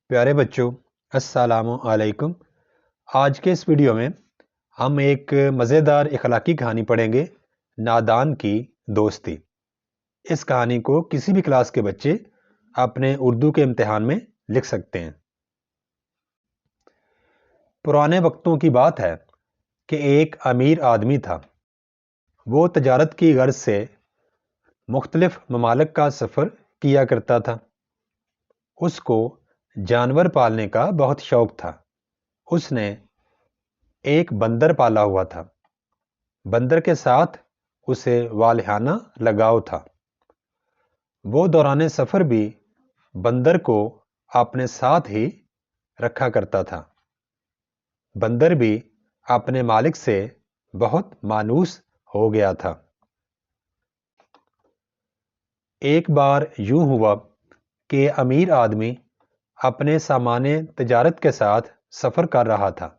پیارے بچوں، السلام علیکم۔ آج کے اس ویڈیو میں ہم ایک مزیدار اخلاقی کہانی پڑھیں گے، نادان کی دوستی۔ اس کہانی کو کسی بھی کلاس کے بچے اپنے اردو کے امتحان میں لکھ سکتے ہیں۔ پرانے وقتوں کی بات ہے کہ ایک امیر آدمی تھا۔ وہ تجارت کی غرض سے مختلف ممالک کا سفر کیا کرتا تھا۔ اس کو جانور پالنے کا بہت شوق تھا۔ اس نے ایک بندر پالا ہوا تھا۔ بندر کے ساتھ اسے والہانہ لگاؤ تھا۔ وہ دوران سفر بھی بندر کو اپنے ساتھ ہی رکھا کرتا تھا۔ بندر بھی اپنے مالک سے بہت مانوس ہو گیا تھا۔ ایک بار یوں ہوا کہ امیر آدمی اپنے سامان تجارت کے ساتھ سفر کر رہا تھا۔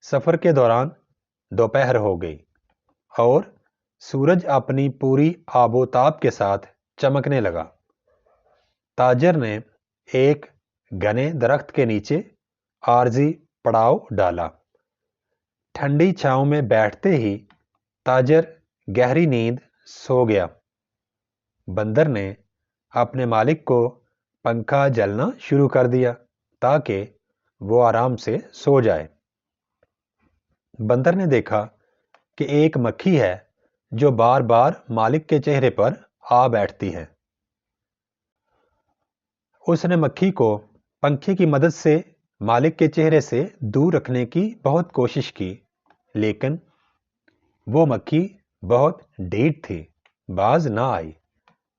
سفر کے دوران دوپہر ہو گئی اور سورج اپنی پوری آب و تاب کے ساتھ چمکنے لگا۔ تاجر نے ایک گھنے درخت کے نیچے عارضی پڑاؤ ڈالا۔ ٹھنڈی چھاؤں میں بیٹھتے ہی تاجر گہری نیند سو گیا۔ بندر نے اپنے مالک کو پنکھا جلنا شروع کر دیا تاکہ وہ آرام سے سو جائے۔ بندر نے دیکھا کہ ایک مکھی ہے جو بار بار مالک کے چہرے پر آ بیٹھتی ہے۔ اس نے مکھی کو پنکھے کی مدد سے مالک کے چہرے سے دور رکھنے کی بہت کوشش کی، لیکن وہ مکھی بہت ڈھیٹ تھی، باز نہ آئی۔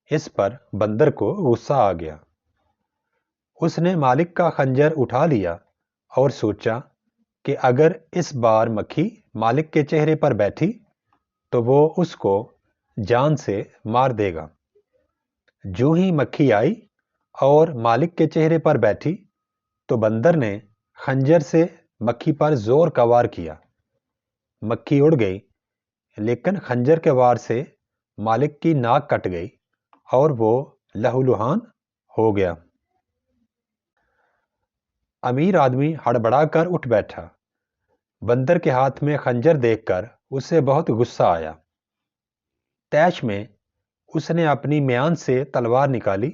اس پر بندر کو غصہ آ گیا۔ اس نے مالک کا خنجر اٹھا لیا اور سوچا کہ اگر اس بار مکھی مالک کے چہرے پر بیٹھی تو وہ اس کو جان سے مار دے گا۔ جو ہی مکھی آئی اور مالک کے چہرے پر بیٹھی تو بندر نے خنجر سے مکھی پر زور کا وار کیا۔ مکھی اڑ گئی، لیکن خنجر کے وار سے مالک کی ناک کٹ گئی اور وہ لہولہان ہو گیا۔ امیر آدمی ہڑبڑا کر اٹھ بیٹھا۔ بندر کے ہاتھ میں خنجر دیکھ کر اسے بہت غصہ آیا۔ طیش میں اس نے اپنی میان سے تلوار نکالی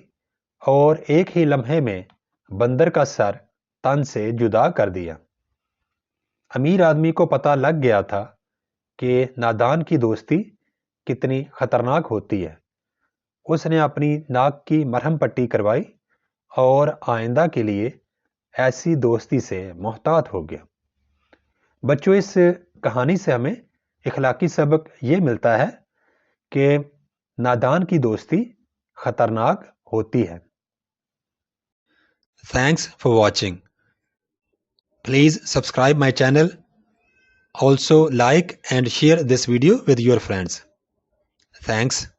اور ایک ہی لمحے میں بندر کا سر تن سے جدا کر دیا۔ امیر آدمی کو پتہ لگ گیا تھا کہ نادان کی دوستی کتنی خطرناک ہوتی ہے۔ اس نے اپنی ناک کی مرہم پٹی کروائی اور آئندہ کے لیے ایسی دوستی سے محتاط ہو گیا۔ بچوں، اس کہانی سے ہمیں اخلاقی سبق یہ ملتا ہے کہ نادان کی دوستی خطرناک ہوتی ہے۔ Thanks for watching. Please subscribe my channel. Also like and share this video with your friends. Thanks.